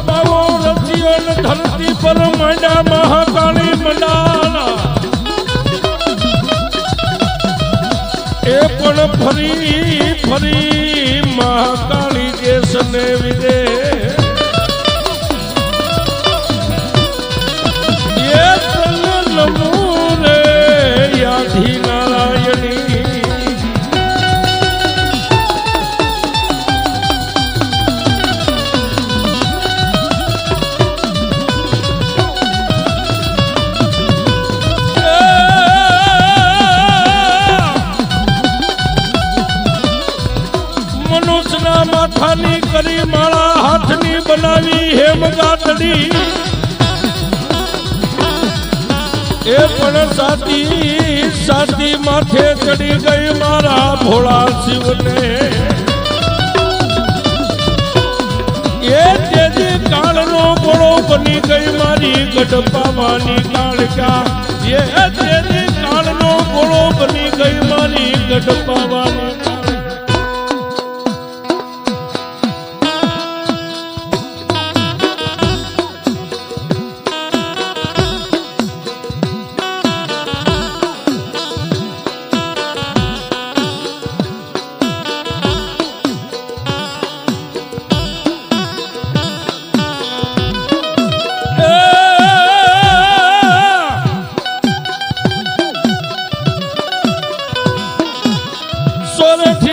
પાવો રસિયો ને ધરતી પર માંડા મહાકાળી મંડાણા એ પણ ફરી ફરી મહાકાળી દેશને વિદે એ તન નમૂને યાધી નારાયણી માથાની કરી માળા હાથની બનાવી હેમ ગાતડી એ પણ સાતી સાતી માથે ચડી ગઈ મારા ભોળા શિવને એ તેજી કાળનો ગોળો બની ગઈ મારી ગઢપાવાની કાળકા એ તેજી કાળનો ગોળો બની ગઈ મારી ગઢપાવાની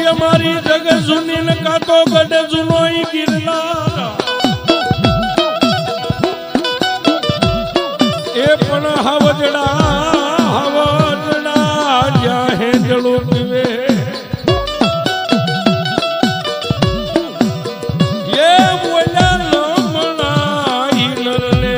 અમારી જગ જૂની ને કાતો ગઢ જૂનો ગિરનાર એ પણ હવજડા જ્યાં હેજળું પીવે એ બોલ્યા નમણા હિનરને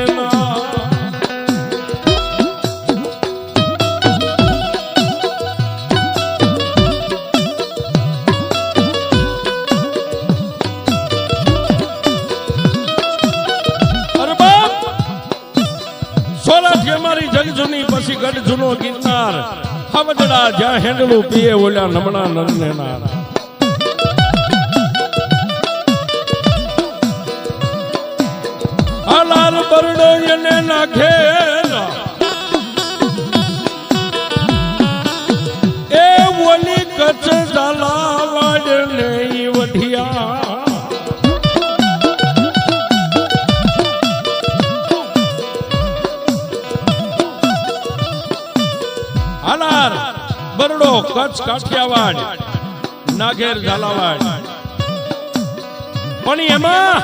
અમારી જગ જૂની પછી ગઢ જૂનો ગિરનાર હવજડા જ્યાં હેંડલું પીએ ઓલ્યા નમણા નરને નાર આ લાલ બરડો એને નાખે એ ઓલી કચ્છ ઝાલાવાડ ને વઢિયા હાલાર બરડો કચ્છ કાઠિયાવાડ નાગેર ઝાલાવાડ પણ એમાં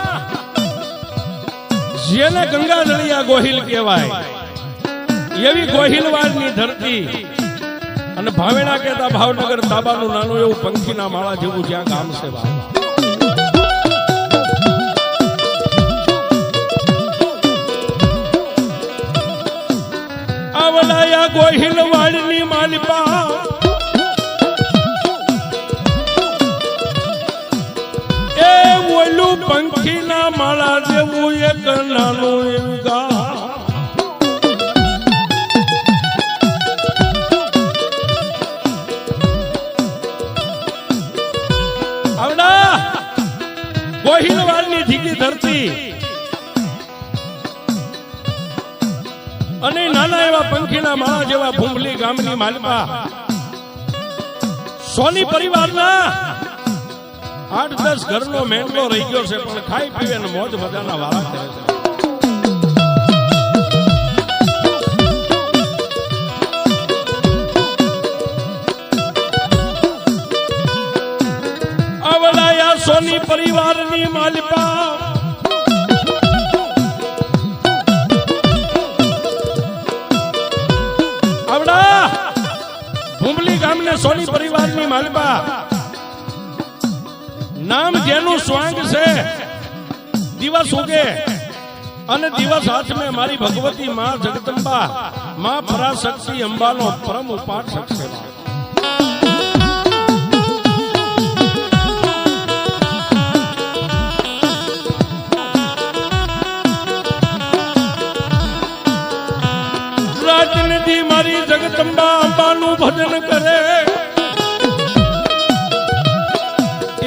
જેને ગંગાધળિયા ગોહિલ કહેવાય એવી ગોહિલવાડની ધરતી અને ભાવેણા કહેતા ભાવનગર તાબાનું નાનું એવું પંખીના માળા જેવું જ્યાં ગામ છે આવડાયા ગોહિલવાડની માલિપા એ ઓલું પંખીના માળા જેવું એક નાનું એવું ગામ આવડા ગોહિલવાડની ધીકી ધરતી અને નાના એવા પંખીના માળા જેવા ભૂંભલી ગામની માલિપા સોની પરિવારના 8-10 ઘરનો મેંડલો રહી ગયો છે પણ ખાઈ પીવે ને મોજ મજાના વાળા કરે છે આવડાયા સોની પરિવારની માલિપા ભૂંભલી ગામને સોની પરિવારની માલિપા નામ જેનું સ્વાંગ છે દિવસ ઉગે અને દિવસ હાથમે મારી ભગવતી માં જગદંબા માં પરાશક્તિ અંબાનો પરમ ઉપાસક છે રાજનિધિ મારી જગદંબા અંબાનું ભજન કરે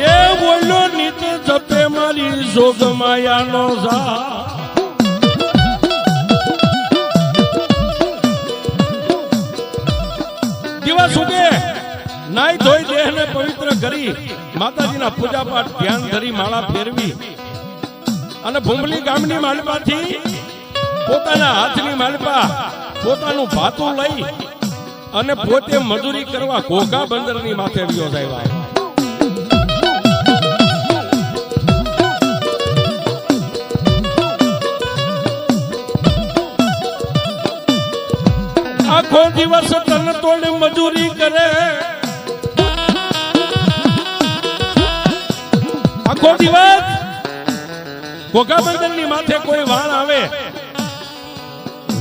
એ બોલો નિત જપે મારી જોગ માયાનો ઝા દિવસ ઉગે નાઈ ધોઈ દેહને પવિત્ર કરી માતાજીના પૂજા પાઠ ધ્યાન ધરી માળા ફેરવી અને ભૂંબલી ગામની માલપાથી પોતાના હાથની માલપા પોતાનું ભાતું લઈ અને પોતે મજૂરી કરવા ઘોઘા બંદરની માથે વ્યો જાય આખો દિવસ તન તોડ મજૂરી કરે આખો દિવસ ઘોઘા બંદરની માથે કોઈ વાણ આવે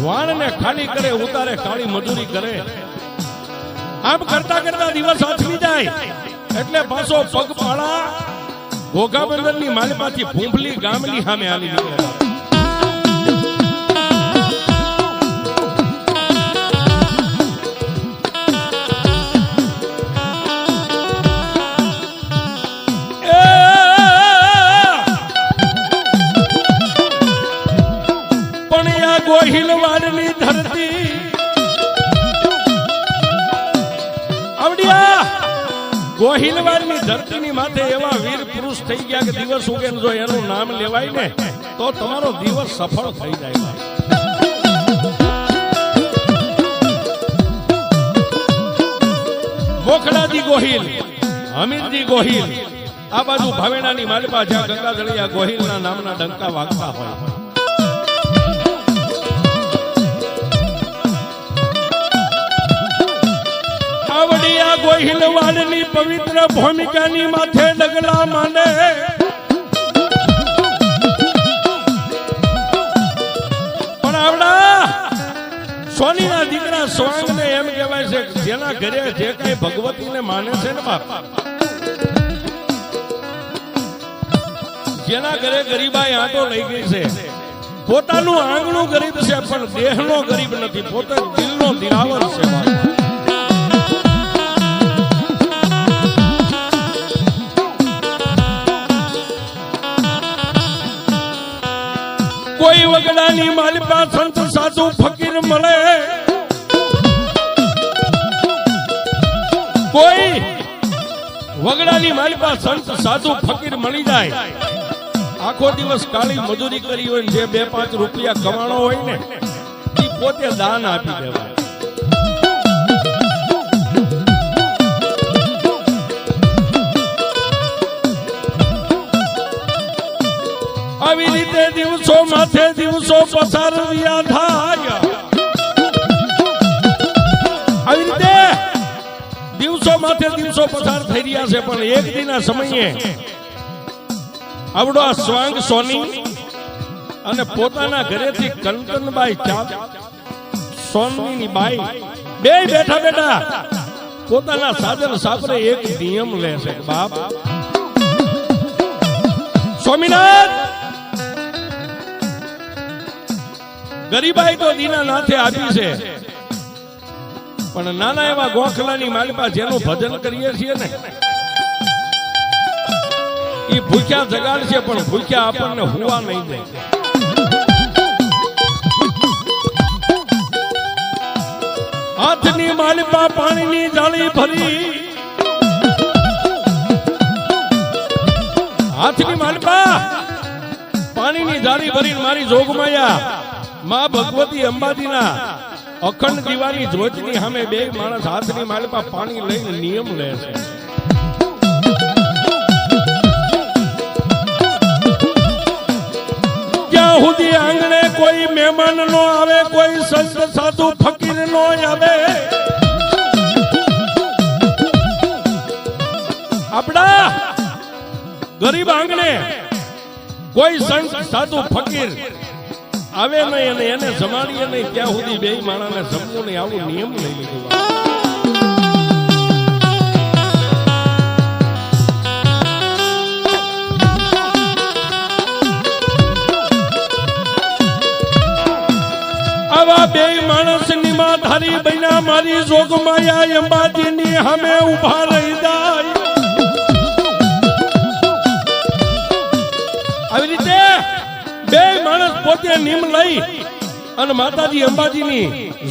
વાણ ને ખાલી કરે ઉતારે કાળી મજૂરી કરે આમ કરતા કરતા દિવસ આથમી જાય એટલે પાછો પગપાળા ઘોઘા બંદરની માલપાથી ભૂંભલી ગામની સામે હાલી નીકળે ગોહિલવાડની ધરતી આવડિયા ગોહિલવાડની ધરતીની માથે એવા વીર પુરુષ થઈ ગયા કે દિવસ ઉગે જો એનું નામ લેવાય ને તો તમારો દિવસ સફળ થઈ જાય મોખડાજી ગોહિલ હમીરજી ગોહિલ આ બાજુ ભાવેણાની માલપા જ્યાં ગંગાધળિયા ગોહિલના નામના ડંકા વાગતા હોય આવડિયા ગોહિલવાડની પવિત્ર ભૂમિકાની માથે ડગલા માંડે પણ આવડા સોનીના દીકરા સ્વાંગને એમ કહેવાય છે જેના ઘરે જે કઈ ભગવતીને માને છે ને બાપ જેના ઘરે ગરીબાઈ આંટો લઈ ગઈ છે પોતાનું આંગણું ગરીબ છે પણ દેહનો ગરીબ નથી પોતે દિલનો દિલાવર છે કોઈ વગડાની માલપા સંત સાધુ ફકીર મળે કોઈ વગડાની માલપા સંત સાધુ ફકીર મળી જાય આખો દિવસ કાળી મજૂરી કરી હોય જે 2-5 રૂપિયા કમાણો હોય ને એ પોતે દાન આપી દેવાય આવી રીતે દિવસો માથે દિવસો પસાર રહ્યા થાય આવી રીતે દિવસો માથે દિવસો પસાર થઈ રહ્યા છે પણ એક દિના સમયે આવડો સ્વાંગ સોની અને પોતાના ઘરેથી કંકનબાઈ સોનીની બાઈ બે બેઠા બેઠા પોતાના સાજન સાપરે એક નિયમ લે છે બાપ સ્વામિનાથ ગરીબાઈ તો દીના નાથે આપી છે પણ નાના એવા ગોખલાની માલપા જેનું ભજન કરીએ છીએ ને એ ભૂખ્યા જગાડશે પણ ભૂખ્યા આપણને હુવા નહીં દે હાથની માલપા પાણીની જાળી ભરી હાથની માલપા પાણીની જાળી ભરી મારી જોગમાયા માં ભગવતી અંબાજીના અખંડ દીવાની જ્યોતની સામે બે માણસ હાથની માલપા પાણી લઈને નિયમ લે છે જ્યાં સુધી આંગણે કોઈ મહેમાન નો આવે કોઈ સંત સાધુ ફકીર નો આવે આપડા ગરીબ આંગણે કોઈ સંત સાધુ ફકીર આવે નહીં અને એને જમાડીએ નહીં ત્યાં સુધી બે માણાને જમવું નહીં આવું નિયમ લઈ લીધું આવા બે માણસ ની માધારી બન્યા મારી જોગમાયા અંબાજીની સામે ઉભા રહી જાય આવી રીતે બે માણસ પોતે નિમ લઈ અને માતાજી અંબાજીની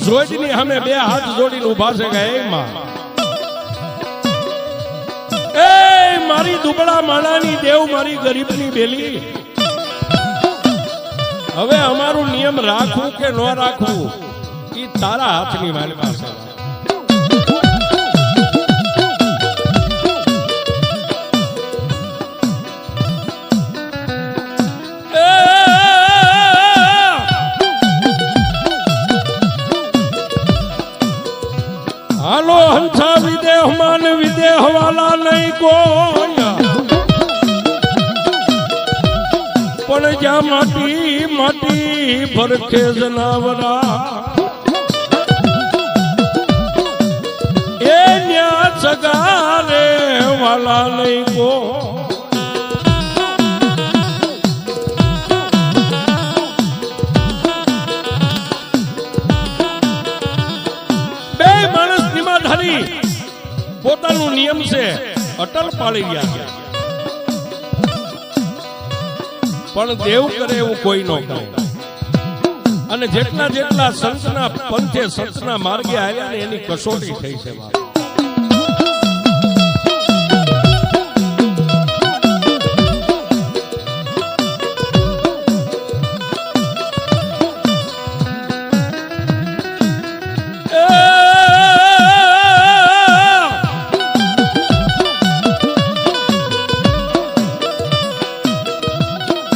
જોજની સામે બે હાથ જોડીને ઉભા છે કે એ માં, એ મારી દુબળા માણાની દેવ, મારી ગરીબની બેલી, હવે અમારું નિયમ રાખવું કે ન રાખવું એ તારા હાથની મારી પાસે. હાલો હંસા વિદેહ માન વિદેહ વાલા નહીં કોઈ, પણ જ્યાં માટી માટી ભરખે જનાવરા એ ન્યા સગારે વાલા નહીં કો. બે માણસ નિમાધારી પોતાનું નિયમ છે અટલ પાળી ગયા છે, પણ દેવ કરે એવું કોઈ ન કરે. અને જેટલા જેટલા સંતના પંથે સંતના માર્ગે આવ્યા ને એની કસોટી થઈ છે.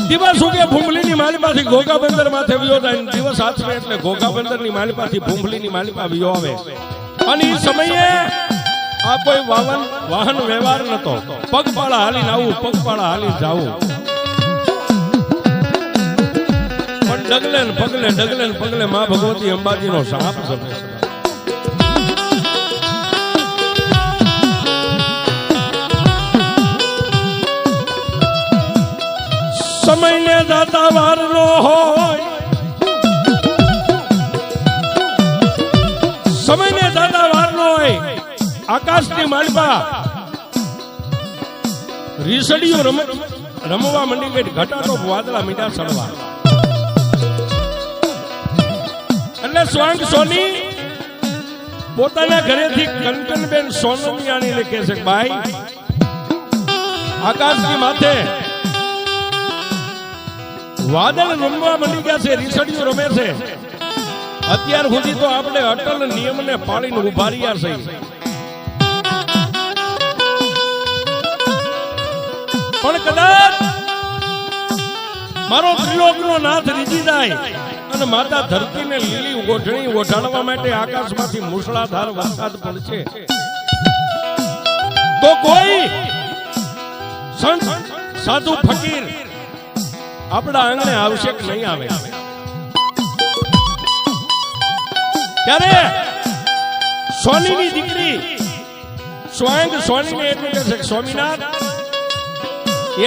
દિવસ ઉગે ભૂંભલીની માલિપાથી ઘોઘા બંદર માથે વિયો જાય, દિવસ આથમે એટલે ઘોઘા બંદર ની માલિપાથી ભૂંભલીની માલિપા વિયો આવે. અને એ સમયે આ કોઈ વાહન વ્યવહાર નતો, પગપાળા હાલીને આવું, પગપાળા હાલી જાવું. પણ ડગલે ને પગલે માં ભગવતી અંબાજીનો સાપ જમે છે. સમયને દાતા વાર નો હોય, સમયને દાતા વાર નો હોય. આકાશની માલિપા રીસડીઓ રમવા મંડી ગઈ, ઘટાડો વાદળા મીઠા સડવા. એટલે સ્વાંગ સોની પોતાના ઘરેથી કંકનબેન સોનમિયાણીને કહે છે, ભાઈ આકાશની માથે વાદળ રમવા મંડી ગયા છે, રીસડીઓ રમે છે. અત્યાર સુધી તો આપણે અટલ નિયમને પાળીને ઉભા રહ્યા છે, પણ કદાચ મારો ત્રિલોકનો નાથ રીજી જાય અને માતા ધરતીને લીલી ઓઢણી ઓઢાડવા માટે આકાશમાંથી મૂસળાધાર વરસાદ પડશે, તો કોઈ સંત સાધુ ફકીર આપણા આંગણે આવશે કે નહીં આવે? ત્યારે સોનીની દીકરી સ્વાંગ સોનીને એટલું કહે છે કે સ્વામિનાથ,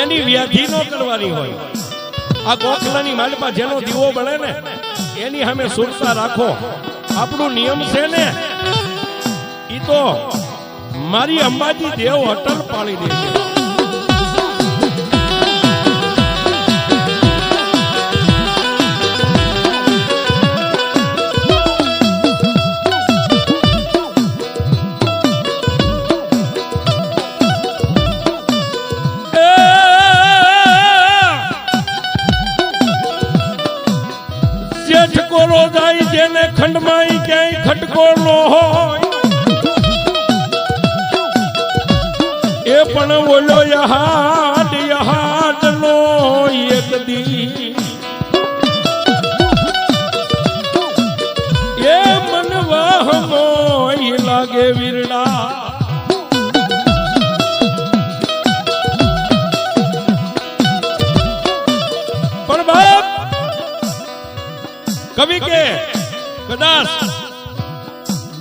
એની વ્યાધિ ન કરવાની હોય. આ ગોખલાની માલિપા જેનો દીવો બને ને એની સામે સુરતા રાખો. આપણું નિયમ છે ને ઈ તો મારી અંબાજી દેવ અટલ પાળી દે છે. જેને ખંડમાં ક્યાંય ખટકો ન હોય એ પણ ઓલો યહાડ નો એક દી એ મનવાહમો લાગે વીરડા. પણ બાપ કવિ કે કદાચ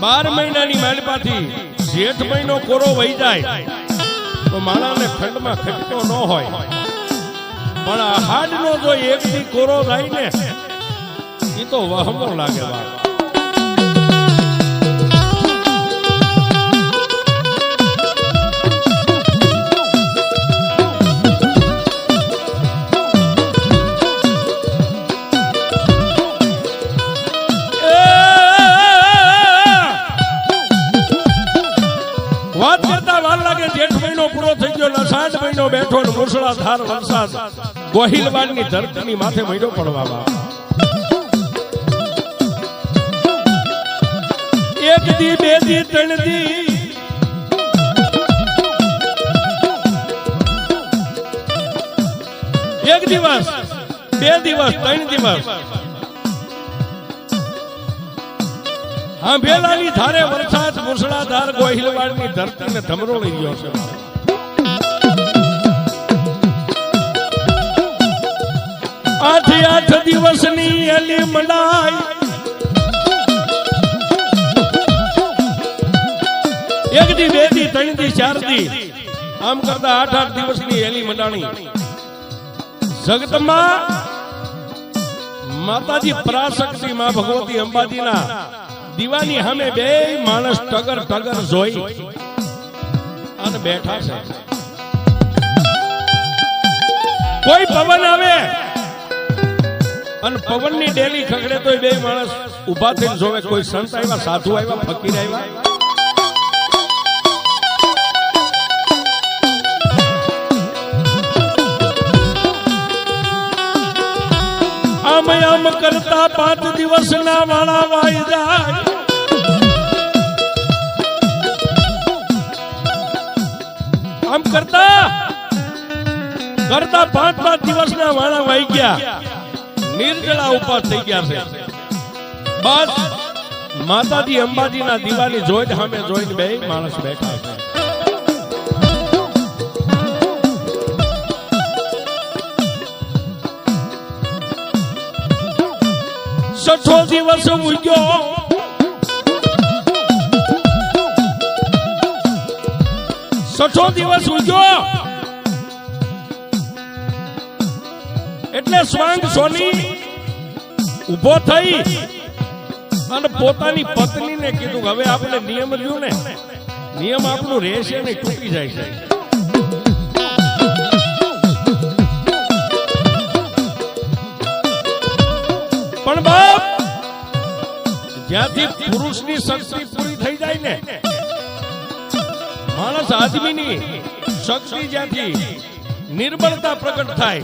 12 મહિનાની માલિપાથી જેઠ મહિનો કોરો વહી જાય તો માણાને ખંડમાં ખટકો ન હોય, પણ આ હાડનો જો એક દી કોરો થાય ને એ તો વહમો લાગે. બેઠો ને મુસળાધાર વરસાદ ગોહિલવાડની ધરતીની માથે મળ્યો પડવામાં. એક દી, બે દી, ત્રણ દી, એક દિવસ, બે દિવસ, ત્રણ દિવસ હા ભેલાની ધારે વરસાદ મુસળાધાર ગોહિલવાડની ધરતીને ધમરોળી ગયો છે. આઠ દિવસની એલી મંડાઈ, એક દી, બે દી, ત્રણ દી, ચાર દી, આમ કરતા 8 દિવસની એલી મંડાણી. જગતમાં માતાજી પરાશક્તિ માં ભગવતી અંબાજીના દીવાની સામે બે માણસ ટગર ટગર જોઈ અને બેઠા છે. કોઈ પવન આવે અને પવનની ડેલી ખગડે તો બે માણસ ઉભા થઈને જોવે. કોઈ સંત આવ્યા, સાધુ આવ્યા, ફકીર આવ્યા. આમ કરતા 5 દિવસના વાળા વાઈ જાય. આમ કરતા 5 દિવસના વાળા વાઈ ગયા. નિર્જળા ઉપાસ થઈ ગયા છે. બસ માતાજી અંબાજીના દીવાની જોઈ સામે જોઈને બે માણસ બેઠા છે. છઠ્ઠો દિવસ ઉગ્યો, છઠ્ઠો દિવસ ઉગ્યો એટલે સ્વાંગ સોની ઉભો થઈ અને પોતાની પત્નીને કીધું હવે આપણે નિયમ રહ્યું ને, નિયમ આપણું રહેશે ને તૂટી જાય છે. પણ બાપ જ્યાંથી પુરુષની શક્તિ પૂરી થઈ જાય ને, માણસ આદમીની શક્તિ જ્યાંથી નિર્બળતા પ્રગટ થાય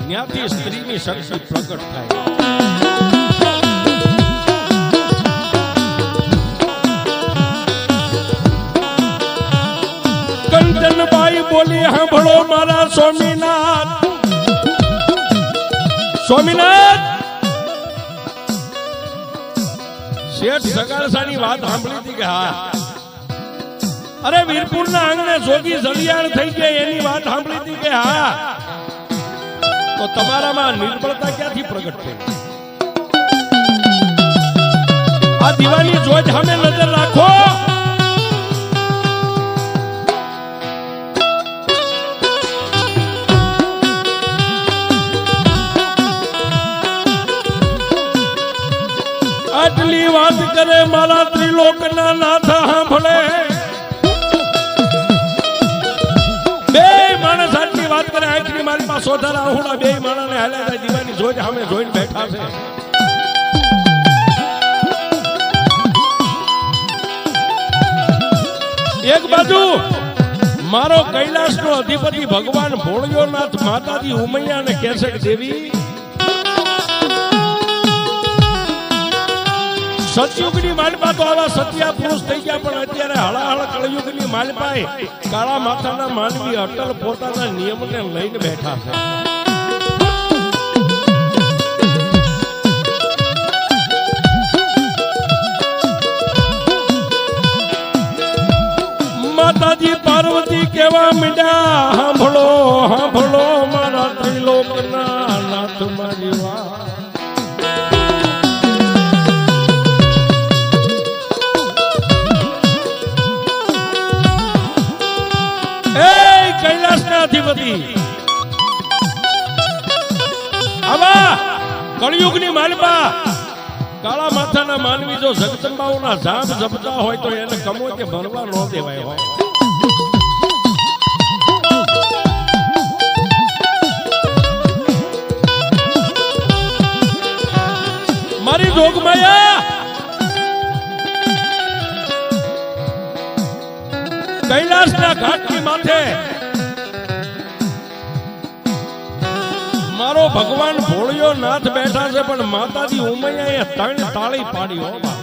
ત્યાંથી સ્ત્રીની શક્તિ પ્રગટ થાય. કંચનબાઈ બોલી સાંભળો મારા સ્વામીનાથ. સ્વામીનાથ શેઠ સગાળસાની વાત સાંભળી હતી કે હા, અરે વીરપુરના આંગણે જોગી જલિયાણ થઈ ગઈ એની વાત સાંભળી હતી કે હા, તો તમારામાં નિર્બળતા ક્યાંથી પ્રગટ થઈ? આ દીવાની જોજ સામે નજર રાખો. આટલી વાત કરે મારા ત્રિલોકના નાથ સાંભળે. બે માણસ આટલી વાત કરે, આંખની મારી પાસે સોધારા આહુડા બે માણસને હાલ્યા જાય. દીવાની જોજ સામે જોઈને બેઠા છે. એક બાજુ મારો કૈલાસનો અધિપતિ ભગવાન ભોળિયોનાથ માતાજી ઉમૈયા ને કેસક દેવી સતયુગની માલપા તો આવા સત્યા પુરુષ થઈ ગયા, પણ અત્યારે હળાહળ કળયુગની માલપાએ કાળા માથાના માનવી અટલ પોતાના નિયમને લઈને બેઠા છે. માતાજી પાર્વતી કેવા મીંડા સાંભળો સાંભળો મારા ત્રિલોકના નાથ મારી વાત. કૈલાસના અધિપતિ આવા કળયુગની માલપા કાળા માથાના માનવી જો જગદંબાઓના જામ જપતા હોય તો એને કમો કે ભરવા ન દેવાય હોય. મારી જોગમાયા કૈલાસના ઘાટની માથે મારો ભગવાન ભોળિયો નાથ બેઠા છે પણ માતાજી ઉમૈયાએ ત્રણ તાળી પાડી હો બા.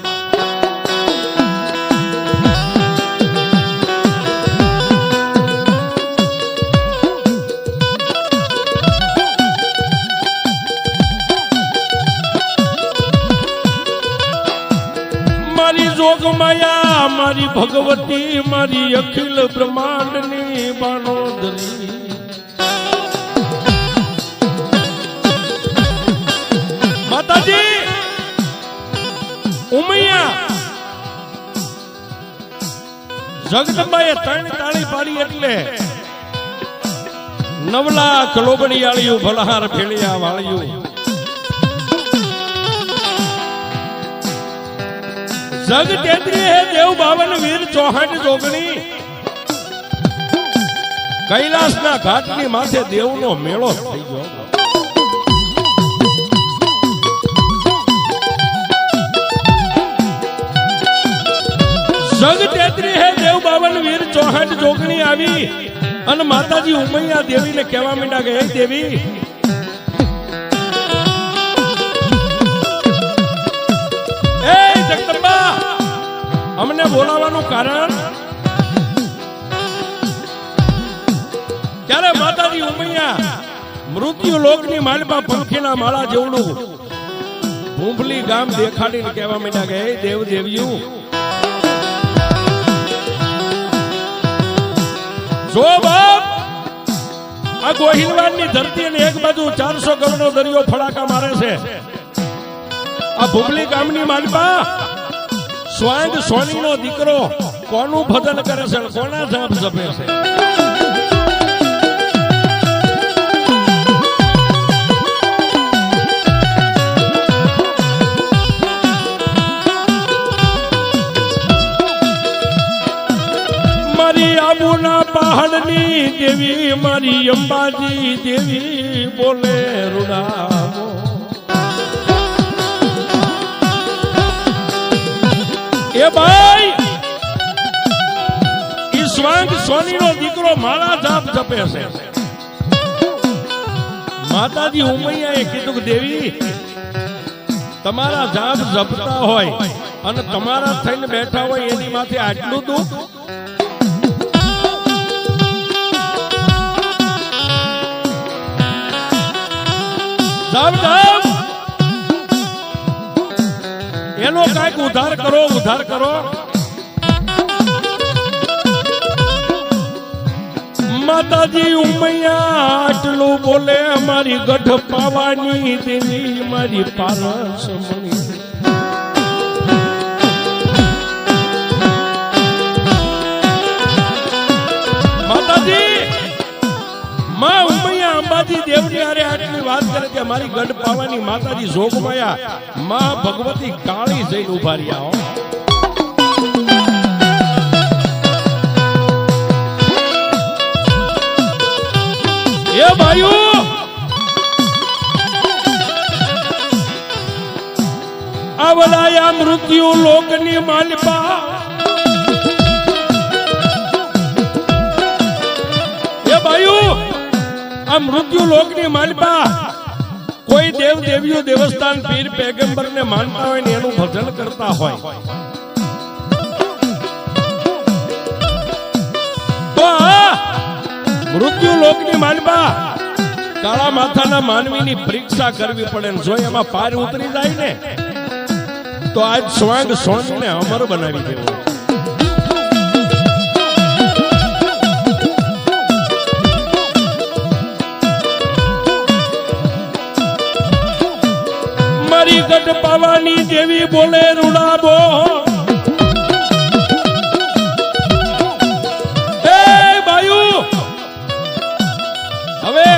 મારી જોગમાયા મારી ભગવતી મારી અખિલ બ્રહ્માંડની બાણોદરી માતાજી ઉમૈયા જગદંબાએ ત્રણ તાળી પાડી એટલે 9 લાખ લોબડિયાળિયું ભલહાર ફેળિયા વાળિયું જગ તેત્રી હે દેવ 52 વીર 64 જોગણી કૈલાસના ઘાટની માથે દેવનો મેળો થઈ ગયો. જગ તેત્રી હે દેવ 52 વીર 64 જોગણી આવી અને માતાજી ઉમૈયા દેવીને કહેવા માંડ્યા કે હે દેવી જગદંબા અમને બોલાવવાનું કારણ ત્યારે માતાજી ઉમૈયા મૃત્યુ લોકની માલપા પંખીના માળા જેવડું ભૂંભલી ગામ દેખાડીને કહેવા માંડ્યા કે હે દેવ દેવીયું જો બાપ આ ગોહિલવાડની ધરતી અને એક બાજુ 400 કરોડનો દરિયો ફડાકા મારે છે. આ ભૂમલી ગામની માલપા સ્વાંગ સોનીનો દીકરો કોનું ભજન કરે છે કોના જાપ જપે છે. મારી આબુના પહાડની દેવી મારી અંબાજી દેવી બોલે રૂડાવો એ ભાઈ ઈ સ્વાંગ સોનીનો દીકરો મારા જાપ જપે છે. માતાજી ઉમૈયાએ કીધું કે દેવી તમારા જાપ જપતા હોય અને તમારા થઈને બેઠા હોય એની માથે આટલું દુઃખ જાપ જાપ એનો કાંઈક ઉદ્ધાર કરો ઉદ્ધાર કરો. માતાજી ઉમૈયા આટલું બોલે મારી ગઢ પાવાની દેવી મારી પારસ મણી માતાજી માં ઉમૈયા અંબાજી દેવની હારે આટલી વાત કરે કે મારી ગઢ પાવાની માતાજી જોગમાયા માં ભગવતી કાળી જઈને ઉભા રહ્યા હો. એ ભાઈઓ આવલાયા મૃત્યુ લોકની માલપા એ ભાઈઓ આ મૃત્યુ લોકની માલપા કોઈ દેવ દેવીઓ દેવસ્થાન પીર પેગંબર ને માનતા હોય ને એનું ભજન કરતા હોય તો મૃત્યુ લોકની માલપા કાળા માથાના માનવીની પરીક્ષા કરવી પડે ને જો એમાં પાર ઉતરી જાય ને તો આજ સ્વાંગ સોનીને અમર બનાવી દેવો. મારી ગઢ પાવાની દેવી બોલે રૂડાબો એ ભાઈઓ હવે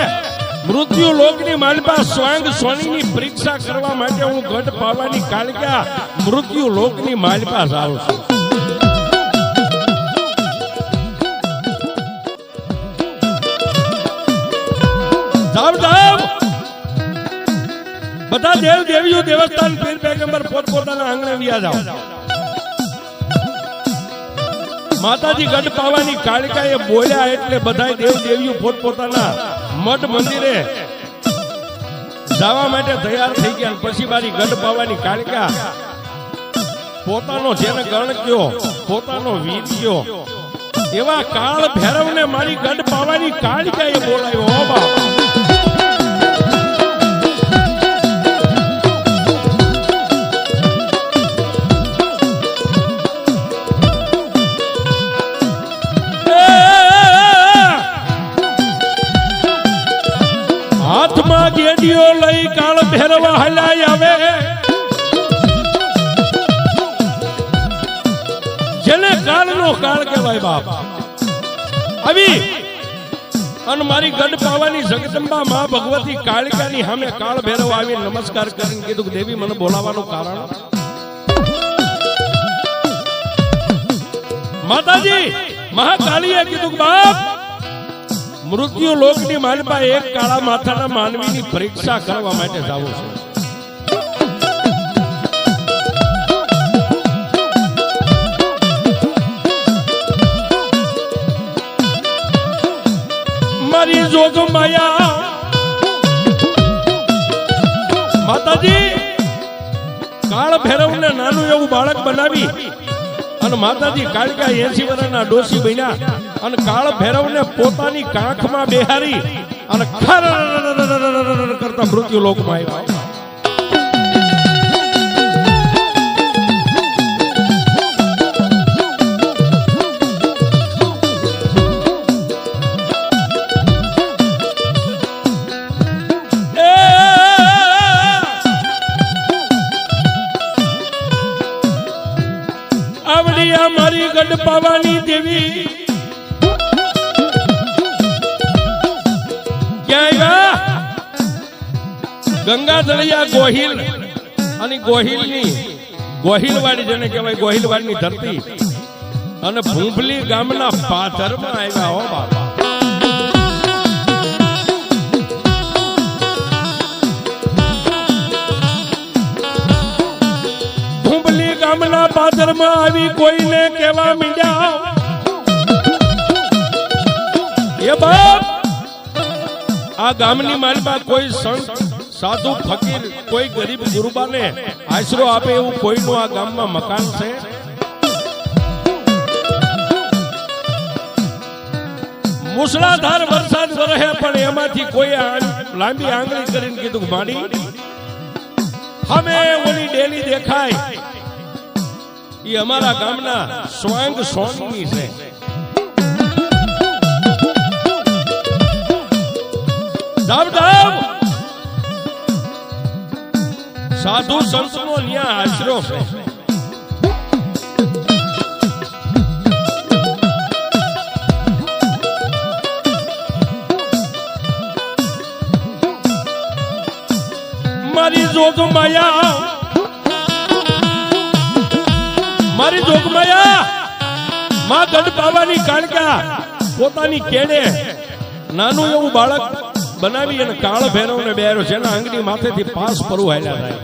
મૃત્યુ લોકની માલપા સ્વાંગ સોનીની પરીક્ષા કરવા માટે હું ગઢ પાવાની કાળકા મૃત્યુ લોકની માલપા જાઉં છું. જાવ જાવ બધા દેવ દેવીઓ દેવસ્થાન પીર પેગંબર પોતપોતાના આંગણે વ્યા જાવ. માતાજી ગઢ પાવાની કાળકાએ બોલ્યા એટલે બધા દેવ દેવીઓ પોતપોતાના મઠ મંદિરે જવા માટે તૈયાર થઈ ગયા. પછી મારી ગઢ પાવાની કાળકા પોતાનો જેને ગણ કયો, પોતાનો વીર કયો, એવા કાળ ભૈરવને મારી ગઢ પાવાની કાળકાએ બોલાવ્યો. હો બાપ, હાથમાં ગેડીઓ લઈ કાળ ભેરવા હલાઈ આવે. જેને કાળનો કાળ કહેવાય બાપ. આવી અને મારી ગઢ પાવાની જગદંબા માં ભગવતી કાળિકાની સામે કાળ ભેરવ આવી નમસ્કાર કરીને કીધું કે દેવી મને બોલાવાનું કારણ. માતાજી મહાકાળીએ કીધું કે બાપ, મૃત્યુ લોકની માલપા એક કાળા માથાના માનવીની પરીક્ષા કરવા માટે જાવું છે. મારી જોગ માયા માતાજી કાળ ભૈરવને નાનું એવું બાળક બનાવી અને માતાજી કાળકા 80 વર્ષના ડોશી બન્યા અને કાળ ભૈરવને પોતાની કાંખમાં બેહારી અને કરતા મૃત્યુ લોકમાં આવ્યા. આવડિયા મારી ગઢ પાવાની દેવી ગંગા દળિયા ગોહિલ અને ગોહિલની ગોહિલવાડી જેને કહેવાય ગોહિલવાડીની ધરતી અને ભૂંભલી ગામના પાથરમાં આવ્યા. હો બાપા, ભૂંભલી ગામના પાથરમાં આવી કોઈને કહેવા મીડ્યા, એ બાપ આ ગામની માલમાં કોઈ સંત સાધુ ફકીર કોઈ ગરીબ ગુરુબાને આશરો આપે એવું કોઈનું આ ગામમાં મકાન છે? મુસળાધાર વરસાદ વરહે પણ એમાંથી કોઈ લાંબી આંગળી કરીને કીધું માડી અમે ઓલી ડેલી દેખાય એ અમારા ગામના સ્વાંગ સોની છે. ધામ ધામ સાધુ સંતનો ન્યા આશરો છે. મારી જોગ માયા માં ગઢ પાવાની કાળકા પોતાની કેડે નાનું એવું બાળક બનાવી અને કાળ ભૈરવને બેર્યો છે. એના આંગળી માથેથી પાસ પરુ હાલ્યા થાય.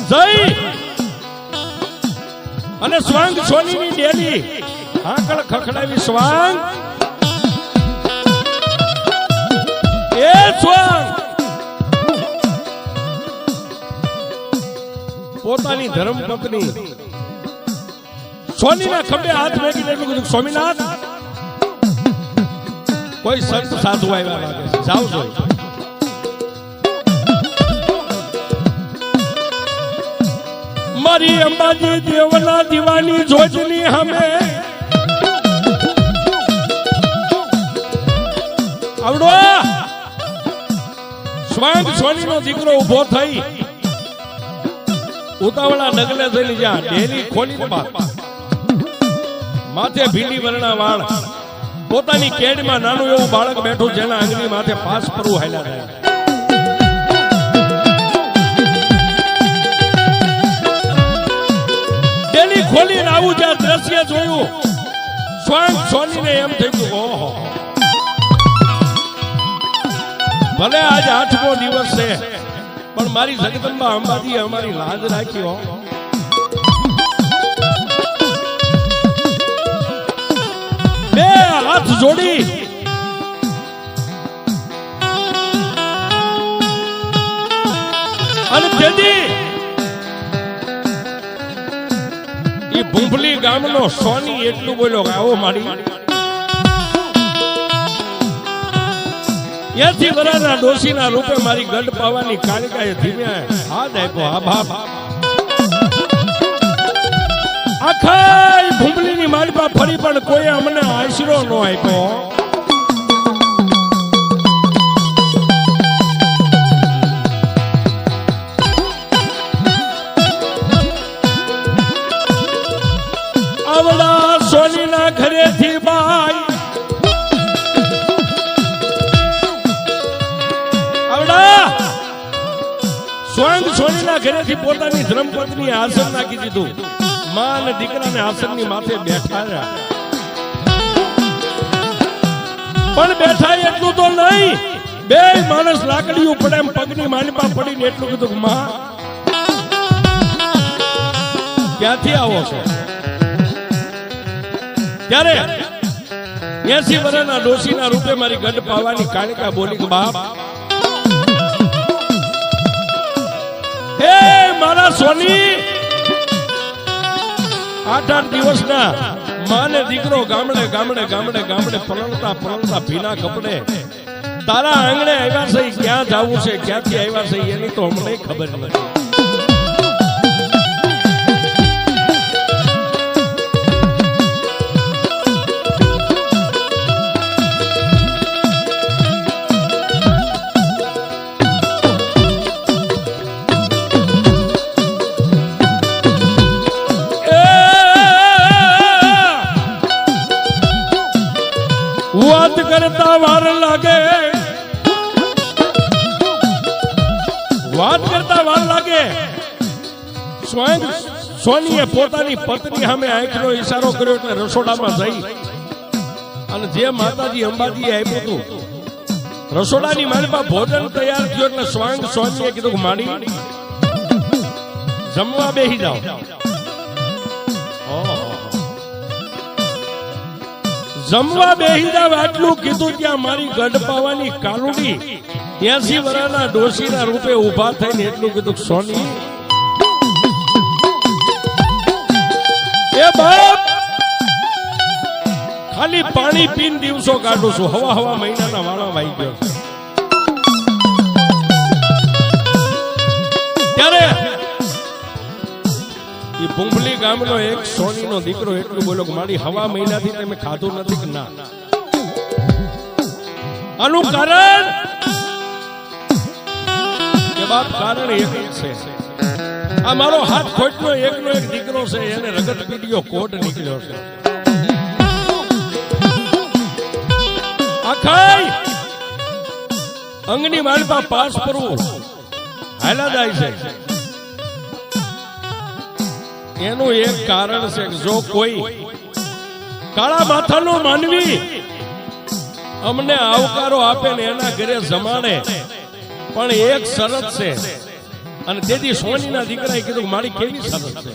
જય અને સ્વાંગ સોનીની ડેલી આંકળ ખખડાવી સ્વાંગ એ સ્વાંગ પોતાની ધર્મપત્ની સોનીના ખંભે હાથ મેકીને એટલું કીધું સ્વામીનાથ કોઈ સંત સાધુ આવ્યા લાગે છે, જાવ છો. મારી અંબાજી દેવના દીવાની જોજની હમે આવડો સ્વાંગ સોનીનો દીકરો ઉભો થઈ ઉતાવળા ડગલે થઈને જ્યાં ડેલી ખોલીને માથે ભીંડી વર્ણા વાળ પોતાની કેડમાં નાનું એવું બાળક બેઠું જેના આંગળી માથે પાસ પરવું હાલ્યા થાય. ડેલી ખોલીને આવું જ્યાં દ્રશ્ય જોયું સ્વાંગ સોનીને એમ થઈ ગયું ઓહો ભલે આજ 8મો દિવસ છે પણ મારી જગદંબા અંબાજીએ અમારી લાજ રાખી. હો બે હાથ જોડી અને તેથી એ ભૂંભલી ગામનો સોની એટલું બોલ્યો કે આવો મારી ત્યાંથી વરાના ડોશીના રૂપે મારી ગઢ પાવાની કાલિકાએ ધીમે હાથ આપ્યો હા બાપ આખા ભૂંભલીની માલપા ફરી પણ કોઈ અમને આશરો ન આપ્યો આવડા સોનીના ઘરેથી બાઈ સ્વયં સોનીના ઘરેથી પોતાની ધર્મપત્ની આસન નાખી દીધું માં અને દીકરાને આસનની માથે બેઠા પણ બેઠા એટલું તો નહીં બે માણસ લાકડીઓ પડે એમ પગની માલિપા પડીને એટલું કીધું માં ક્યાંથી આવો છો ત્યારે 80 વર્ષના ડોશીના રૂપે મારી ગઢ પાવાની કાલિકા બોલી કે બાપ હે મારા સોની 8 દિવસના માને દીકરો ગામડે ગામડે ગામડે ગામડે પલળતા પલળતા ભીના કપડે તારા આંગણે આવ્યા છે ક્યાં જવું છે ક્યાંથી આવ્યા છે એની તો અમને ખબર નથી વાત કરતા વાર લાગે સ્વયં સોનીએ પોતાની પત્ની સામે આંખનો ઈશારો કર્યો એટલે રસોડામાં જઈ અને જે માતાજી અંબાજી આપ્યું હતું રસોડાની માલપા ભોજન તૈયાર થયો એટલે સ્વયં સોનીએ કીધું માડી જમવા બેસી જાઓ જમવા બેહી જાવ આટલું કીધું ત્યાં મારી ગઢ પાવાની કાલુડી 80 વર્ષના ડોશીના રૂપે ઊભા થઈને એટલું કીધું સોની એ બાપ ખાલી પાણી પીને દિવસો કાઢું છું હવા હવા મહિનાના વાળા વાઈ ગયો ત્યારે ભૂંભલી ગામનો એક સોનીનો દીકરો એટલું બોલ્યો કે મારી હવા મહિનાથી તમે ખાધું નથી કે ના આનું કારણ કે બાપ કારણ એક જ છે આ મારો હાથ ખોટનો એકનો એક દીકરો છે એને રગત પીડીઓ કોટ નીકળ્યો છે આખાઈ અંગની માલપા પાસ પરવું હાલા જાય છે એનું એક કારણ છે કે જો કોઈ કાળા માથાનો માનવી અમને આવકારો આપે ને એના ઘરે જમાડે પણ એક શરત છે અને તેથી સોનીના દીકરાએ કીધું મારી કેવી શરત છે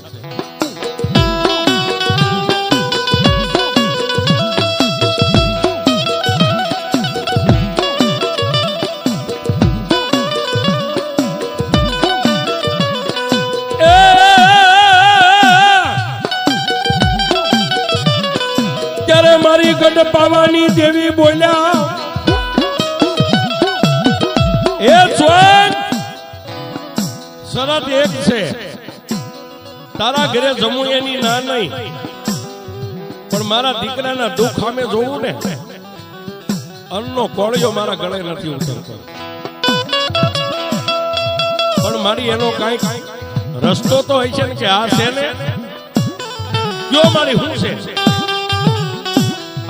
મારી ગઢ પાવાની દેવી બોલ્યા એ સ્વયં શરત એક છે તારા ઘરે જમું એની ના નહીં પણ મારા દીકરાના દુઃખ સામે જોવું ને અન્નનો કોળિયો મારા ગળે નથી ઉતરતો પણ મારી એનો કાંઈક રસ્તો તો હોય છે ને કે આ છે ને કયો મારી હું છે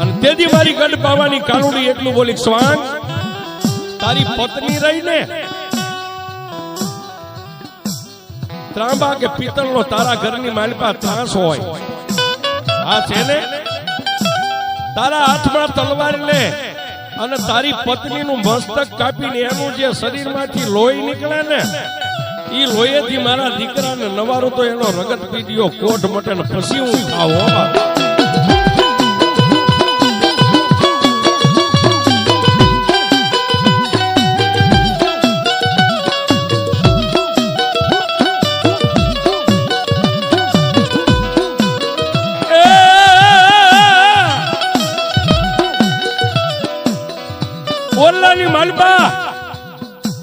અને તેથી મારી ગઢ પાવાની કાનુડી એટલું બોલી સ્વાંગ તારી પત્ની રહીને ત્રાંબા કે પિત્તળનો તારા ઘરની માલપા ત્રાસ હોય આ છે ને તારા હાથમાં તલવાર લે અને તારી પત્નીનું મસ્તક કાપીને એનું જે શરીરમાંથી લોહી નીકળે ને ઈ લોહીથી મારા દીકરાને નવારું તો એનો રગત પીડીઓ કોટ મટે ને પછી હું ખાવો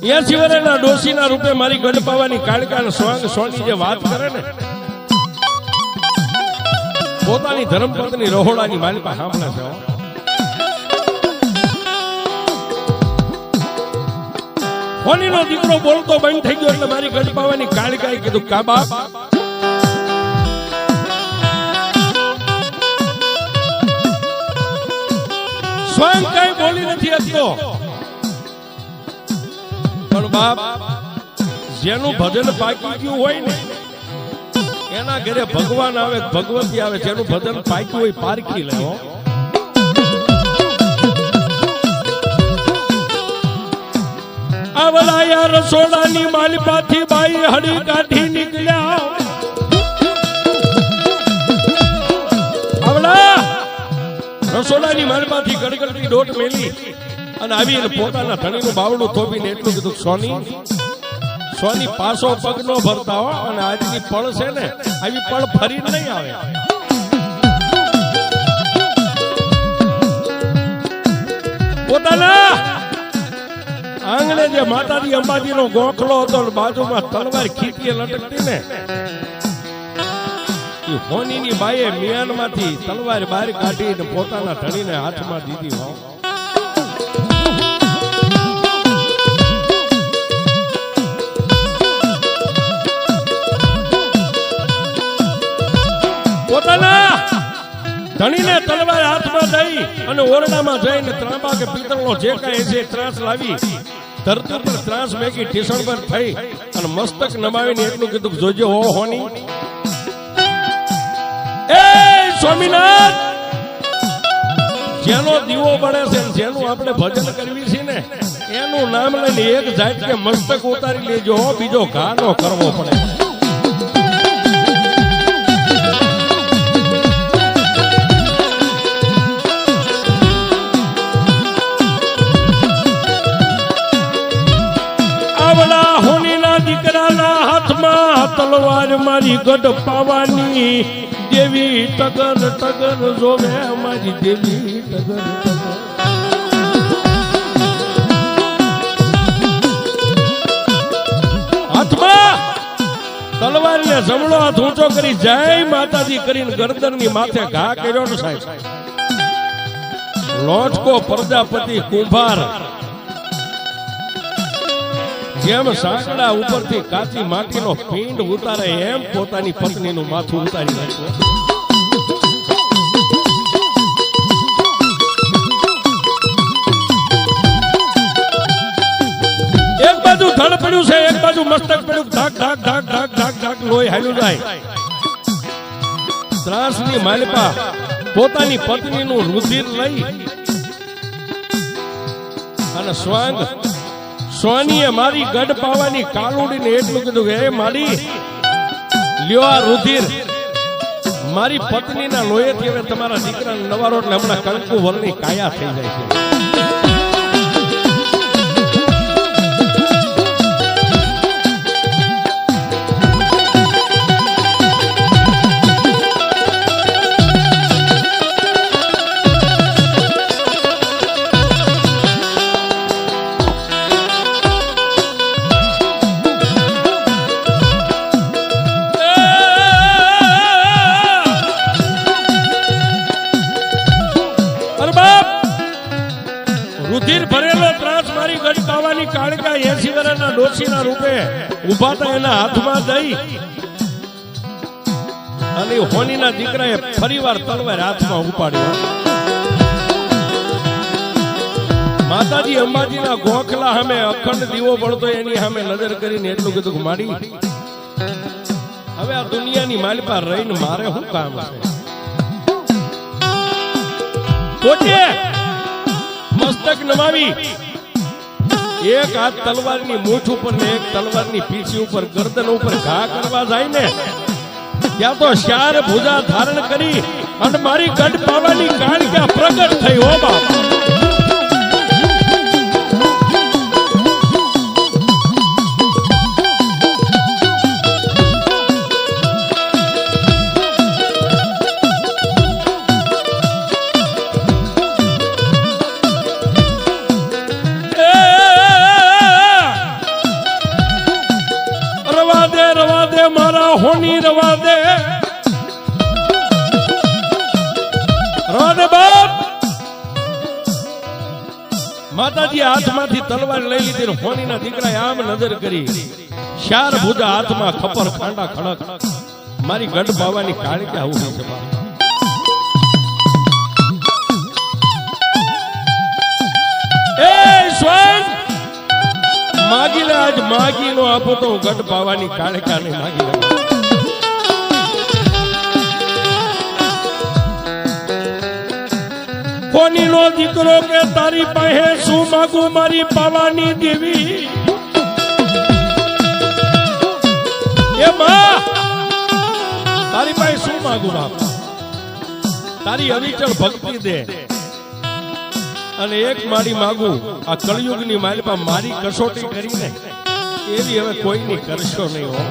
80 વર્ષના ડોશીના રૂપે મારી ગઢપાવાની કાળકા સ્વાંગ સોની જે વાત કરે ને, પોતાની ધર્મપત્ની રહોડાની માલિકા સાંભળે છે. ફોનીનો દીકરો બોલતો બંધ થઈ ગયો એટલે મારી ગઢપાવાની કાળકાએ કીધું, કા બાપ સ્વાંગ કઈ બોલી નથી શકતો, પણ બાપ જેનું ભજન પાકી ગયું હોય ને એના ઘરે ભગવાન આવે ભગવતી આવે, જેનું ભજન પાક્યું હોય પારખી લેવો. આવલાયા રસોડાની માલિપાથી બાઈ હડી કાઢી નીકળ્યા. આવલા રસોડાની માલિપાથી ગડગડતી દોટ મેલી અને આવીને પોતાના ધણીનું બાવડું થોપીને એટલું કીધું, સોની સોની પાસો પગ નો ભરતા હો, અને આજની પળ છે ને આવી પળ ફરી નહીં આવે. પોતાના આંગણે જે માતાજી અંબાજીનો ગોખલો હતો, બાજુમાં તલવાર ખીચીએ લટકતી ને, એ ફોનીની બાઈએ મિયાનમાંથી તલવાર બહાર કાઢીને પોતાના ધણીને હાથમાં દીધી. વાવ પોતાના ધણીને તલવાર હાથમાં દઈ અને ઓરડામાં જઈને ત્રાંબા કે પિત્તળનો જે કાંઈ છે ત્રાસ લાવી ધરતી પર ત્રાસ મેકી ઢીસણ પર થઈ અને મસ્તક નમાવીને એટલું કીધું, જોજો હો હોની એ સ્વામિનાથ, જેનો દીવો બળે છે જેનું આપણે ભજન કરવી છે ને એનું નામ લઈને એક જાત કે મસ્તક ઉતારી લેજો, બીજો ઘા નો કરવો પડે. દીકરાના હાથમાં તલવાર મારી ગઢ પાવાની, દેવી ટગર ટગર જોવે મારી દેવી ટગર ટગર. હાથમાં તલવાર ને જમણો હાથ ઊંચો કરી જય માતાજી કરીને ગરદનની માથે ઘા કર્યો ને સાહેબ. લોટકો પ્રજાપતિ કુંભાર જેમ સાંકડા ઉપરથી કાચી માટીનો પિંડ ઉતારે એમ પોતાની પત્નીનું માથું ઉતારી નાખ્યું. એક બાજુ ધડ પડ્યું છે, એક બાજુ મસ્તક પડ્યું, ધાક ધાક ધાક ધાક ધાક ધાક લોહી હાલ્યું જાય. ત્રાસની માલિકા પોતાની પત્નીનું રુધિર લઈ અને સ્વાંગ સોનીએ મારી ગઢ પાવાની કાલુડીને એટલું કીધું, હે મારી લ્યો આ રુધિર મારી પત્નીના લોહીથી હવે તમારા દીકરાને નવારો એટલે હમણાં કંકુ વરની કાયા થઈ જાય છે. રુધિર ભરેલો ત્રાસ મારી ગઢ પાવાની કાળકા 80 વર્ષના ડોશીના રૂપે ઉભા હતા એના હાથમાં દઈ અને હોનીના દીકરાએ ફરીવાર તલવાર હાથમાં ઉપાડ્યો. માતાજી અંબાજીના ગોખલા સામે અખંડ દીવો બળતો એની સામે નજર કરીને એટલું કીધું, માડી હવે આ દુનિયાની માલિકા રહીને મારે શું કામ છે. મસ્તક નમાવી એક હાથ તલવારની મૂઠ ઉપર ને એક તલવારની પીછી ઉપર ગરદન ઉપર ઘા કરવા જાય ને ત્યાં તો 4 ભુજા ધારણ કરી અને મારી ગઢ પાવાની કાળકા પ્રગટ થઈ. હો બાપા હોની રવા દે બાપ. માતાજી હાથમાંથી તલવાર લઈ લીધી, હોનીના દીકરાએ આમ નજર કરી, ચાર ભુજા હાથમાં, ખપર ખાંડા ખડક, મારી ગઢ બાવાની કાળી કે આવું છે બાપ. એ સ્વાન માગી લે, આજ માગી નો આપો તો ગઢ બાવાની કાળકા ને માગી લે. કોની નો દીકરો કે તારી પાસે શું માગું મારી પાવાની દેવી. એ માં તારી પાસે શું માગું બાપ, તારી અવિચળ ભક્તિ દે, અને એક મારી માગું આ કળિયુગની માલિપા મારી કસોટી કરીને એવી હવે કોઈની કરશો નહીં હો.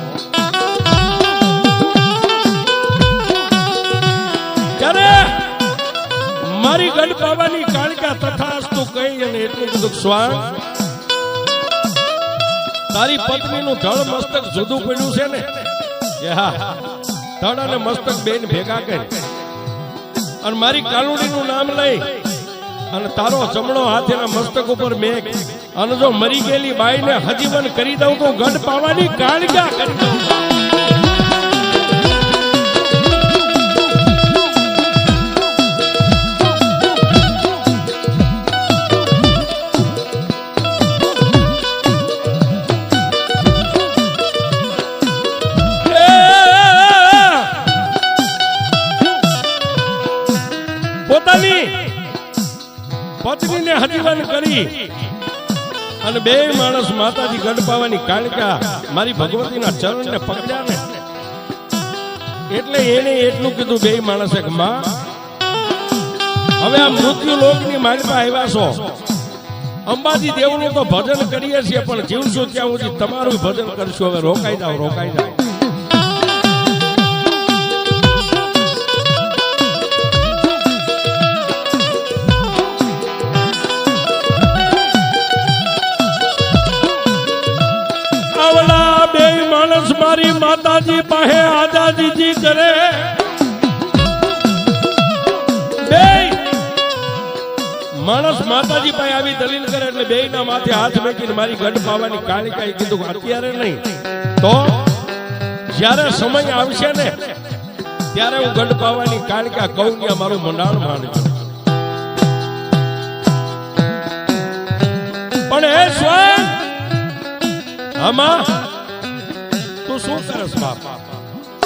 ત્યારે મારી ગઢ બાવાની કાળકા તથાસ્તુ કહી અને એટલું બધું સ્વાન તારી પત્નીનું ધડ મસ્તક જુદું પડ્યું છે ને, કે હા ધડ અને મસ્તક બેન ભેગા કરી અને મારી કાલુડીનું નામ લઈ અને તારો જમણો હાથ એના મસ્તક ઉપર મેઘ, અને જો મરી ગયેલી બાઈને હજીવન કરી દઉં તો ગઢ પાવાની કાળકા કરી દઉં. પોતાની પત્નીને હજીવન કરી અને બે માણસ માતાજી ગઢ પાવાની કાળકા મારી ભગવતીના ચરણને પકડ્યા ને, એટલે એને એટલું કીધું બે માણસે કે માં હવે આ મૃત્યુ લોકની માલિકા આવ્યા છો, અંબાજી દેવનું તો ભજન કરીએ છીએ પણ જીવશું ત્યાં સુધી તમારું ભજન કરશું, હવે રોકાઈ જાઓ રોકાઈ જાઓ. મારી માતાજી પાસે આજાદીજી કરે, બે માણસ માતાજી પાસે આવી દલીલ કરે એટલે બે ના માથે હાથ મૂકીને મારી ગઢ પાવાની કાળિકાએ કીધું અત્યારે નહીં તો જ્યારે સમય આવશે ને ત્યારે હું ગઢ પાવાની કાળિકા કહું ત્યાં મારું મંડાણ માનજો. પણ હે સ્વાન આમાં શું સરસ બાપ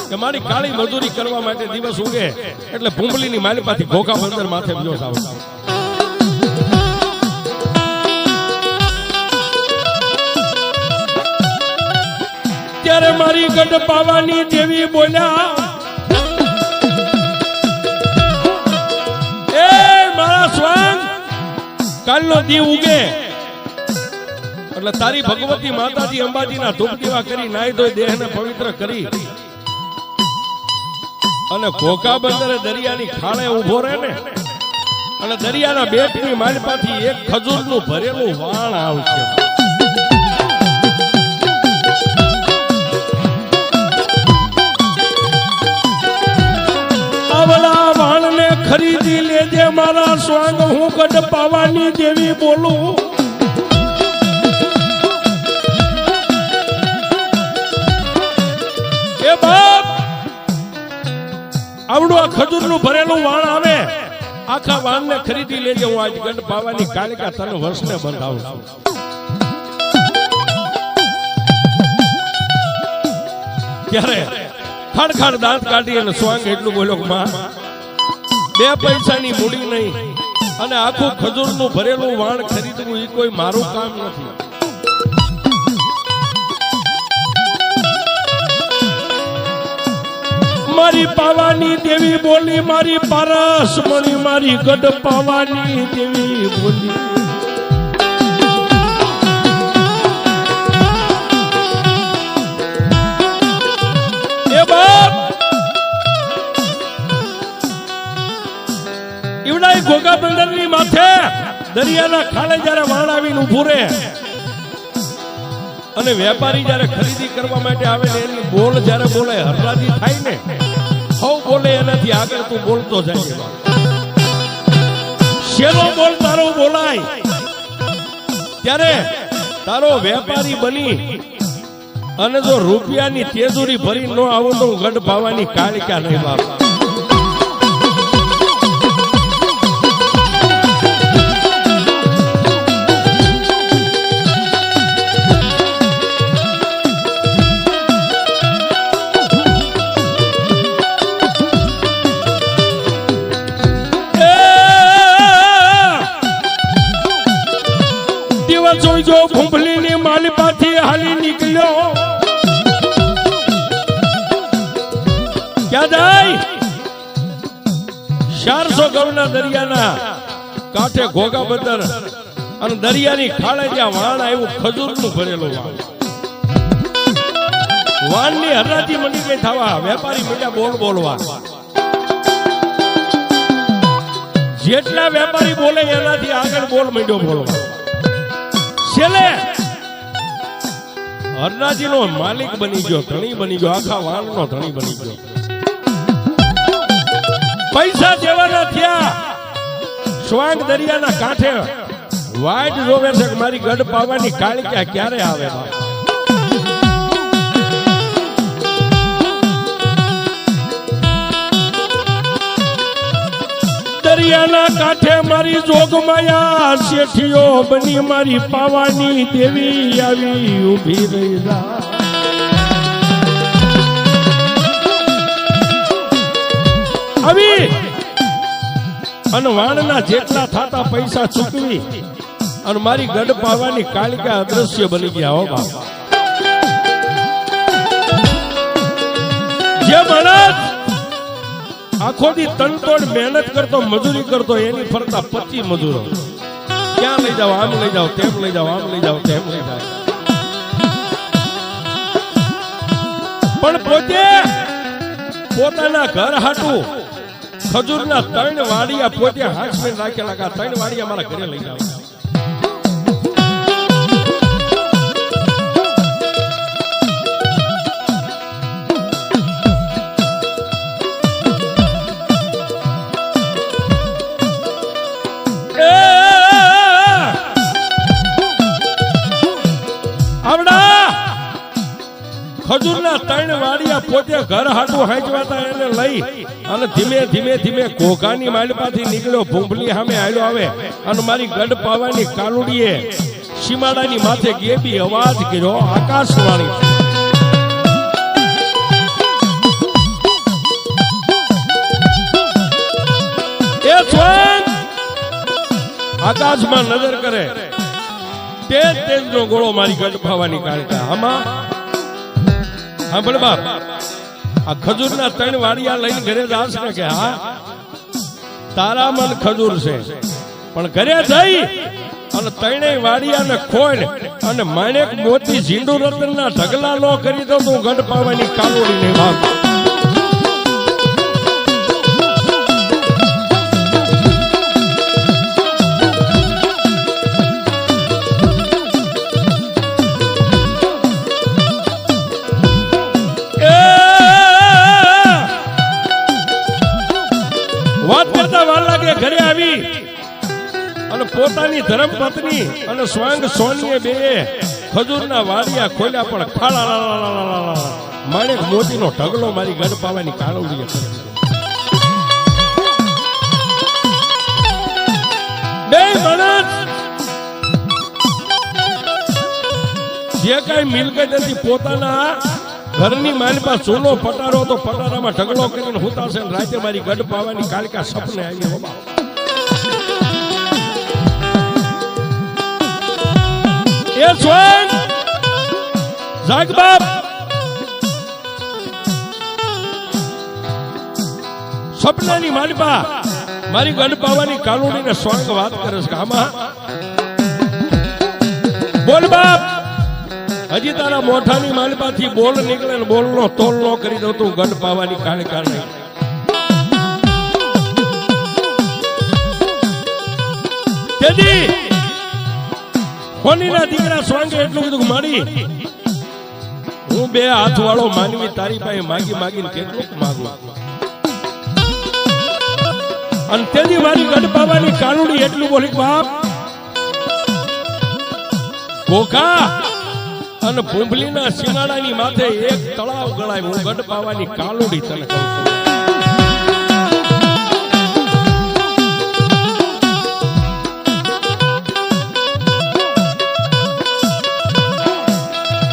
કે મારી કાળી મજૂરી કરવા માટે દિવસ ઉગે એટલે ભૂંબલીની માલિપાથી ઘોઘા બંદર માથે બીજો થાવ. ત્યારે મારી ગઢ પાવાની દેવી બોલ્યા, એ મારા સ્વાંગ કાલનો દી ઉગે એટલે તારી ભગવતી માતાજી અંબાજીના ધૂપ દીવા કરી નાઈ ધોઈ દેહને પવિત્ર કરી અને ઘોઘા બંદરે દરિયાની ખાળે ઉભો રહે ને, અને દરિયાના બેટની માલિપાથી એક ખજૂરનું ભરેલું વાણ આવશે. આવડા વાણને ખરીદી લેજે મારા સ્વાંગ, હું ગઢ પાવાની દેવી બોલું. આવડું આ ખજૂરનું ભરેલું વાણ આવે, આખા વાણને ખરીદી લેજે, હું આજ ગઢ પાવાની કાળિકા તને વર્ષને બંધાવું છું. ત્યારે ખડખડ દાંત કાઢી અને સ્વાંગ એટલું બોલ્યો, માં 2 પૈસાની મૂડી નહીં અને આખું ખજૂરનું ભરેલું વાણ ખરીદવું એ કોઈ મારું કામ નથી. મારી પાવાની દેવી બોલી, મારી પારસ મણી મારી ગઢ પાવાની દેવી બોલી. એ બાપ ઈવડાઈ ઘોઘા બંદરની માથે દરિયાના ખાલે જયારે વાણ આવીને ઉભું રહે અને વેપારી જ્યારે ખરીદી કરવા માટે આવે ને એની બોલ જ્યારે બોલે હરરાજી થાય ને હવ બોલે એનાથી આગળ તું બોલતો જાય શેનો બોલ તારો બોલાય ત્યારે તારો વેપારી બની અને જો રૂપિયાની તેજુરી ભરી ન આવો તો ગઢ ભાવાની કાળિકા નહીં બાપ જો ભૂંભલીની માલિપાથી હાલી નીકળ્યો ક્યાં જાય 400 ગૌના દરિયાના કાંઠે ઘોઘા બંદર અને દરિયાની ખાડે જ્યાં વાણ આવ્યું ખજૂરનું ભરેલું વાણની હરાજી મંડી ગઈ થવા વેપારી મીઠા બોલ બોલવા જેટલા વેપારી બોલે એનાથી આગળ બોલ મીઠો બોલવા છેલ્લે હરનાજી નો માલિક બની ગયો ધણી બની ગયો આખા વાણ નો ધણી બની ગયો પૈસા દેવાના થયા સ્વાંગ દરિયાના કાંઠે વાટ જોવે છે કે મારી ગઢ પાવાની કાળિકા ક્યારે આવે દરિયાના કાંઠે મારી જોગમાયા શેઠીઓ બની મારી પાવાની દેવી આવી ઊભી રહી આવી અને વાણના જેટલા થાતા પૈસા ચૂકવી અને મારી ગઢ પાવાની કાળિકા અદ્રશ્ય બની ગયા હો બાપ જે માણસ આખો દી તનતોડ મહેનત કરતો મજૂરી કરતો એની ફરતા 25 મજૂરો ક્યાં લઈ જાવ આમ લઈ જાવ તેમ લઈ જાવ આમ લઈ જાવ તેમ લઈ જાવ પણ પોતે પોતાના ઘર હાટું ખજૂરના 3 વાડિયા પોતે હાથમાં રાખેલા કે 3 વાડિયા મારા ઘરે લઈ જાવ ખજૂરના 3 વાડિયા પોતે ઘર હાટું હાંચવાતા એને લઈ અને ધીમે ધીમે ધીમે ઘોઘાની માલપાથી નીકળ્યો ભૂંભલી સામે આલ્યો આવે અને મારી ગઢ પાવાની કાલુડીએ સીમાડાની માથે ગેબી અવાજ કર્યો આકાશવાણી એ સ્વાંગ આકાશમાં નજર કરે તેજ તેજનો ગોળો મારી ગઢ પાવાની કાળિકા આમાં હા બોલ બાપ આ ખજૂરના 3 વાડિયા લઈને ઘરે જાશ ને કે હા તારા મન ખજૂર છે પણ ઘરે જઈ અને 3 વાડિયાને ખોલ અને માણેક મોતી ઝીંડુ રતનના ઢગલા નો કરી દો તો ગઢ પાવાની કાલોડી ને બાપ ઘરે આવી અને પોતાની ધર્મપત્ની અને સ્વાંગ સોનીએ બે ખજૂરના વાડિયા ખોલ્યા પણ ખાડા માણેક મોતીનો ઢગલો મારી ગઢ પાવાની કાળોડી બે માણસ જે કઈ મિલકત હતી પોતાના ઘરની માલપા ચૂલો પટારો તો પટારામાં ઢગલો કરીને હુતાશે રાતે મારી ગઢ પાવાની કાળિકા સપને આવી બાબા એ સ્વાંગ જાગ બાપ સપનાની માલપા મારી ગઢ પાવાની કાલુડીને સ્વાંગ વાત કરે છે આમાં બોલ બાપ હજી તારા મોઠાની માલપાથી બોલ નીકળે ને બોલનો તોલ નો કરી દઉં તું ગઢ પાવાની કાળિકા નહીં તેથી કોનીના દીકરા સ્વાંગે એટલું બધું મારી બે હાથ વાળો માનવી તારી પાસે માગી માગીને કેટલું માગું અને તેની મારી ગઢ પાવાની કાનુડી એટલું બોલી બાપ ગોખા અને ભૂંભલીના સીમાડાની માથે એક તળાવ ગળાય હું ગઢ પાવાની કાનુડી તને કહું છું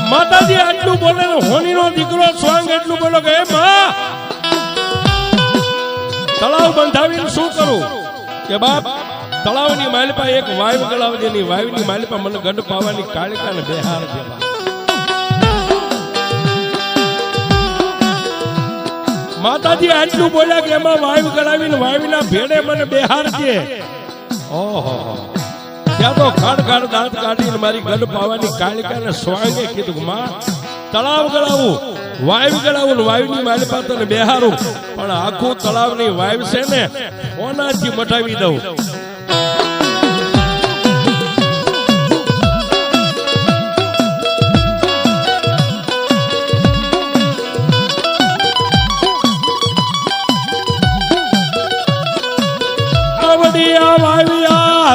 માતાજી આટલું બોલે ને હોનીનો દીકરો સ્વાંગ એટલું બોલો કે માં તળાવ બંધાવીને શું કરું કે બાપ તળાવની માલિપા એક વાયુ ગળાવજે ની વાયુની માલિપા મને ગઢ પાવાની કાળિકાને બેહાર દેવા માતાજી આટલું બોલ્યા કે એમાં વાયુ ગળાવીને વાયુના ભેડે મને બેહાર દે ઓહો ત્યાં તો ખાડ ખાડ દાંત કાઢીને મારી ગઢ પાવાની કાળિકાને સ્વાંગે કીધું માં તળાવ ગળાવું વાયુ ગળાવું વાયુની મારી પાસે બેહારું પણ આખું તળાવની વાયુ છે ને ઓનાથી મટાવી દઉં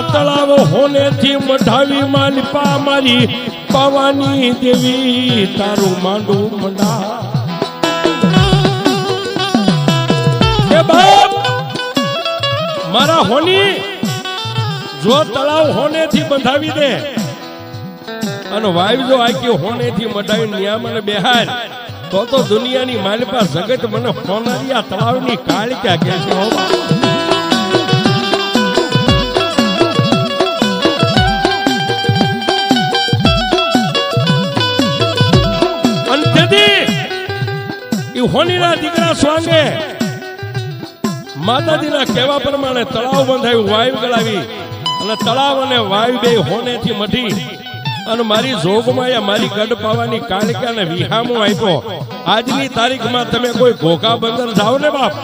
તળાવ હોનેથી મઢાવી માલિપા મારી પાવાની દેવી તારું માંડું મંડા એ બાપ મારા હોની જો તળાવ હોનેથી બંધાવી દે અને વાયુ જો આખી હોનેથી મઢાવી નિયામને બેહાર તો દુનિયાની માલિપા જગત મને હોનારિયા તળાવની કાળિકા કહે છે હોનીના દીકરા સ્વાંગે માતાજીના કહેવા પ્રમાણે તળાવ બંધાયું વાયુ ગળાવી અને તળાવ અને વાયુ બે હોનેથી મઢી અને મારી જોગમાં મારી ગઢ પાવાની કાળિકાને વિહામો આપ્યો આજની તારીખમાં તમે કોઈ ઘોઘા બંદર જાઓ ને બાપ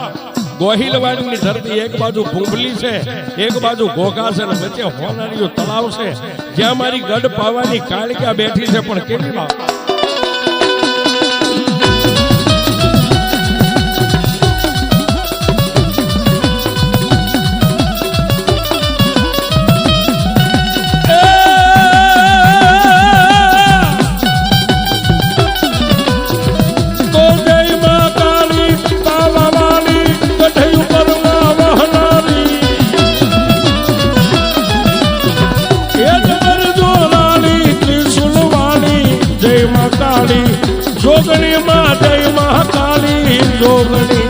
ગોહિલવાડની ધરતી એક બાજુ ભૂંભલી છે એક બાજુ ઘોઘા છે અને વચ્ચે હોનારીયું તળાવ છે જ્યાં મારી ગઢ પાવાની કાળિકા બેઠી છે પણ કેટલી બાપ જોગણી માં જય મહાકાળી જોગણી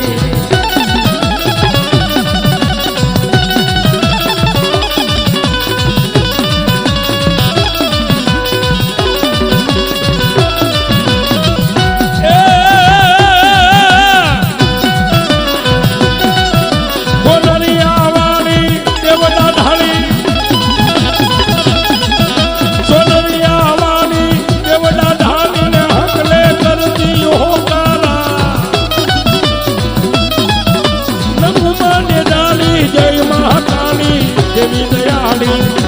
દેવી દયાળી